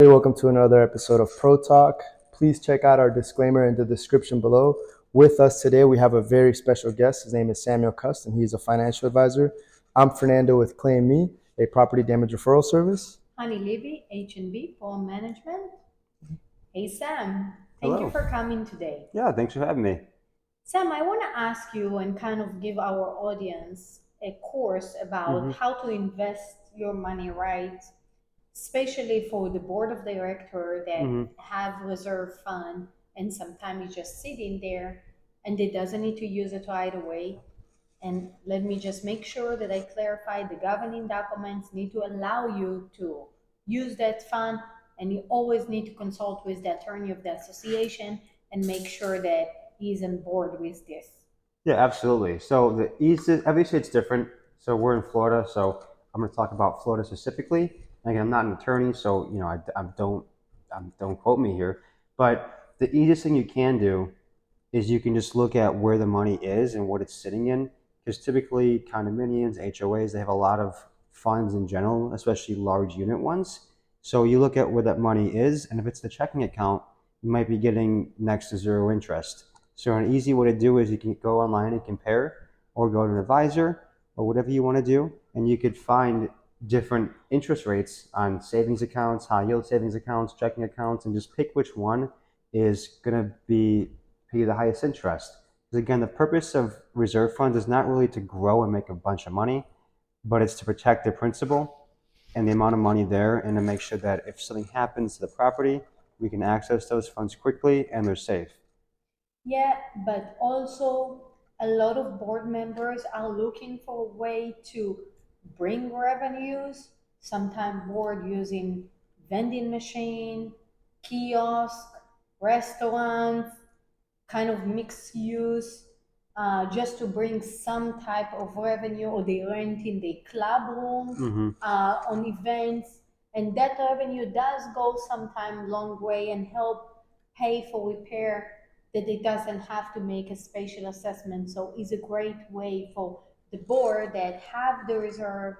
Hey, welcome to another episode of Pro Talk. Please check out our disclaimer in the description below. With us today, we have a very special guest. His name is Samuel Cust, and he's a financial advisor. I'm Fernando with Claim Me, a property damage referral service. Honey Levy, H&B, Paul Management. Hey Sam, thank you Hello. for coming today. Yeah, thanks for having me. Sam, I want to ask you and kind of give our audience a course about how to invest your money right, especially for the board of director that have reserve fund and sometimes it's just sitting there and they doesn't need to use it right away. And let me just make sure that I clarify the governing documents need to allow you to use that fund, and you always need to consult with the attorney of the association and make sure that he's on board with this. Yeah, absolutely. So the easiest, every state's different. So we're in Florida, so I'm going to talk about Florida specifically. And again, I'm not an attorney, so don't quote me here. But the easiest thing you can do is you can just look at where the money is and what it's sitting in. Because typically condominiums, HOAs, they have a lot of funds in general, especially large unit ones. So you look at where that money is, and if it's the checking account, you might be getting next to zero interest. So an easy way to do is you can go online and compare, or go to an advisor, or whatever you want to do, and you could find different interest rates on savings accounts, high yield savings accounts, checking accounts, and just pick which one is going to be pay you the highest interest. Because again, the purpose of reserve funds is not really to grow and make a bunch of money, but it's to protect the principal and the amount of money there, and to make sure that if something happens to the property, we can access those funds quickly and they're safe. Yeah, but also a lot of board members are looking for a way to bring revenues. Sometimes board using vending machine, kiosk, restaurants, kind of mixed use, just to bring some type of revenue, or they rent in the club rooms on events, and that revenue does go sometime long way and help pay for repair that it doesn't have to make a spatial assessment. So it's a great way for the board that have the reserve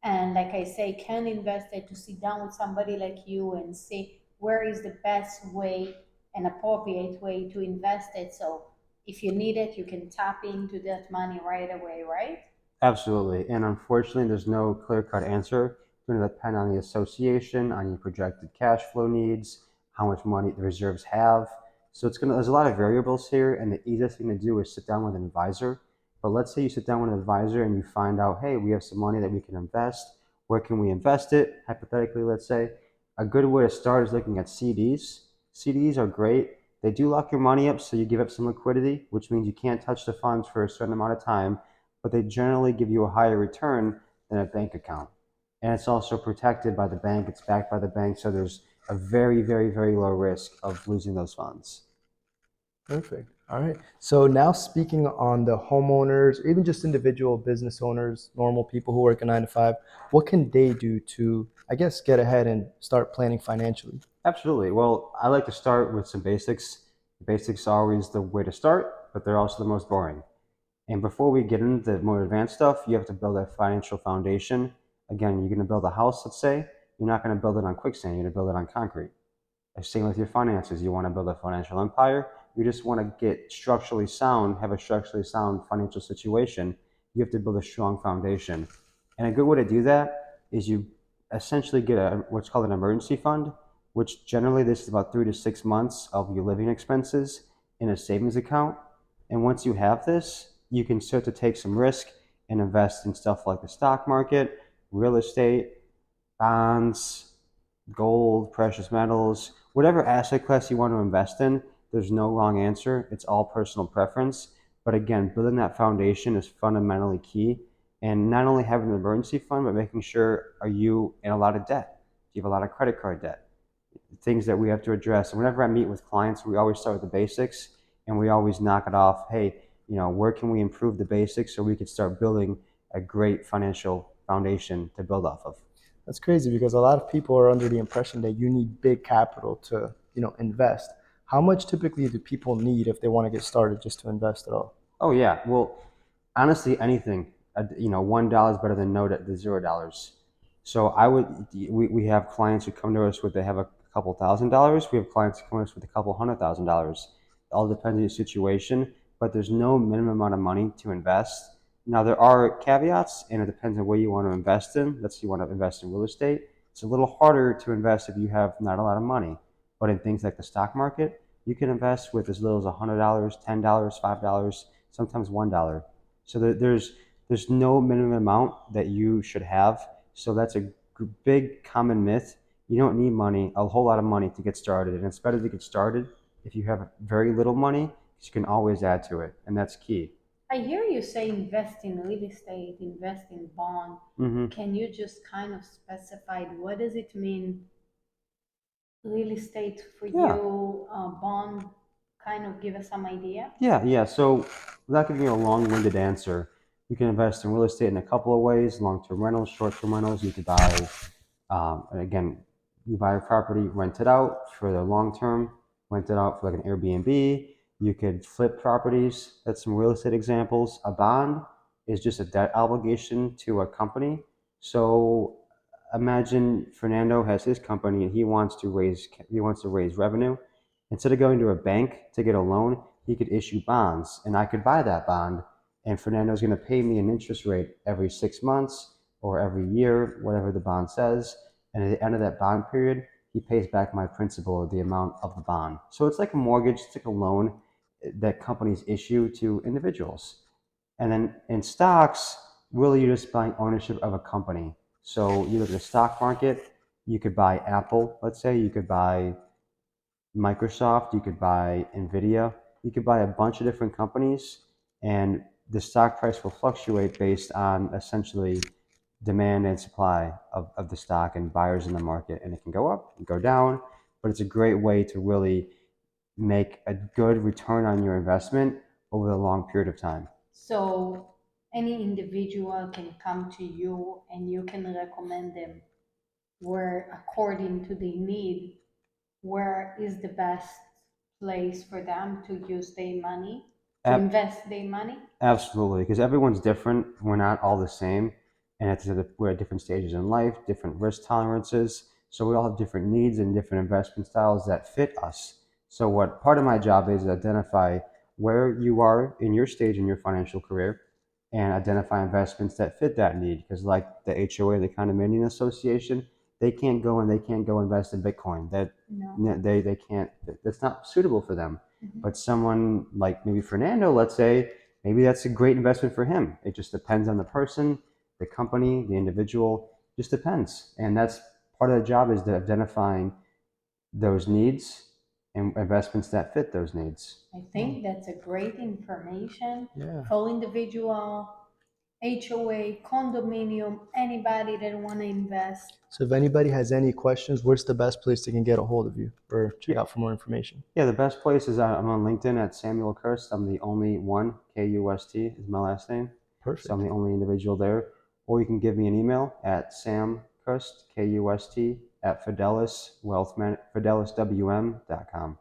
and, like I say, can invest it, to sit down with somebody like you and see where is the best way and appropriate way to invest it. So if you need it, you can tap into that money right away, right? Absolutely. And unfortunately, there's no clear cut answer. It's going to depend on the association, on your projected cash flow needs, how much money the reserves have. So there's a lot of variables here. And the easiest thing to do is sit down with an advisor. But let's say you sit down with an advisor and you find out, hey, we have some money that we can invest. Where can we invest it? Hypothetically, let's say a good way to start is looking at CDs. CDs are great. They do lock your money up, so you give up some liquidity, which means you can't touch the funds for a certain amount of time, but they generally give you a higher return than a bank account. And it's also protected by the bank, it's backed by the bank, so there's a very, very, very low risk of losing those funds. Perfect. All right. So now speaking on the homeowners, or even just individual business owners, normal people who work a 9 to 5, what can they do to, I guess, get ahead and start planning financially? Absolutely. Well, I like to start with some basics. The basics are always the way to start, but they're also the most boring. And before we get into the more advanced stuff, you have to build a financial foundation. Again, you're going to build a house, let's say. You're not going to build it on quicksand, you're going to build it on concrete. Same with your finances. You want to build a financial empire. You just want to get structurally sound, have a structurally sound financial situation. You have to build a strong foundation. And a good way to do that is you essentially get what's called an emergency fund, which generally this is about 3 to 6 months of your living expenses in a savings account. And once you have this, you can start to take some risk and invest in stuff like the stock market, real estate, bonds, gold, precious metals, whatever asset class you want to invest in. There's no wrong answer. It's all personal preference. But again, building that foundation is fundamentally key. And not only having an emergency fund, but making sure, are you in a lot of debt? Do you have a lot of credit card debt? Things that we have to address. And whenever I meet with clients, we always start with the basics and we always knock it off. Hey, where can we improve the basics so we could start building a great financial foundation to build off of? That's crazy because a lot of people are under the impression that you need big capital to, invest. How much typically do people need if they want to get started just to invest at all? Oh yeah. Well, honestly, anything. $1 is better than $0. So we have clients who come to us with, they have a couple $1,000. We have clients who come to us with a couple $100,000. It all depends on your situation, but there's no minimum amount of money to invest. Now there are caveats, and it depends on where you want to invest in. Let's say you want to invest in real estate. It's a little harder to invest if you have not a lot of money. But in things like the stock market, you can invest with as little as $100, $10, $5, sometimes $1. So there's no minimum amount that you should have. So that's a big common myth. You don't need money, a whole lot of money to get started. And it's better to get started if you have very little money, because you can always add to it. And that's key. I hear you say invest in real estate, invest in bond. Hmm. Can you just kind of specify what does it mean, real estate for Yeah. you, bond? Kind of give us some idea. Yeah. So without giving you a long-winded answer, you can invest in real estate in a couple of ways: long-term rentals, short-term rentals. You could buy, and again, you buy a property, rent it out for the long term, rent it out for like an Airbnb. You could flip properties. That's some real estate examples. A bond is just a debt obligation to a company. So imagine Fernando has his company and he wants to raise revenue. Instead of going to a bank to get a loan, he could issue bonds, and I could buy that bond. And Fernando's going to pay me an interest rate every 6 months or every year, whatever the bond says. And at the end of that bond period, he pays back my principal, the amount of the bond. So it's like a mortgage, it's like a loan that companies issue to individuals. And then in stocks, really you're just buying ownership of a company. So you look at the stock market, you could buy Apple, let's say, you could buy Microsoft, you could buy Nvidia, you could buy a bunch of different companies, and the stock price will fluctuate based on essentially demand and supply of the stock and buyers in the market. And it can go up and go down, but it's a great way to really make a good return on your investment over a long period of time. So any individual can come to you and you can recommend them where, according to their need, where is the best place for them to use their money, to Ab- invest their money. Absolutely, because everyone's different. We're not all the same, and we're at different stages in life, different risk tolerances. So we all have different needs and different investment styles that fit us. So what part of my job is to identify where you are in your stage in your financial career, and identify investments that fit that need. Because like the HOA, the condominium association, they can't go invest in Bitcoin. No. They can't. That's not suitable for them. Mhm. But someone like maybe Fernando, let's say, maybe that's a great investment for him. It just depends on the person, the company, the individual. Just depends. And that's part of the job, is identifying those needs and investments that fit those needs. I think that's a great information Yeah. for individual, HOA, condominium, anybody that want to invest. So if anybody has any questions, where's the best place they can get a hold of you or check Yeah. out for more information? Yeah, the best place is I'm on LinkedIn at Samuel Kirst. I'm the only one. Kust is my last name. Perfect. So I'm the only individual there. Or you can give me an email at samkust, Kust, at fideliswm.com.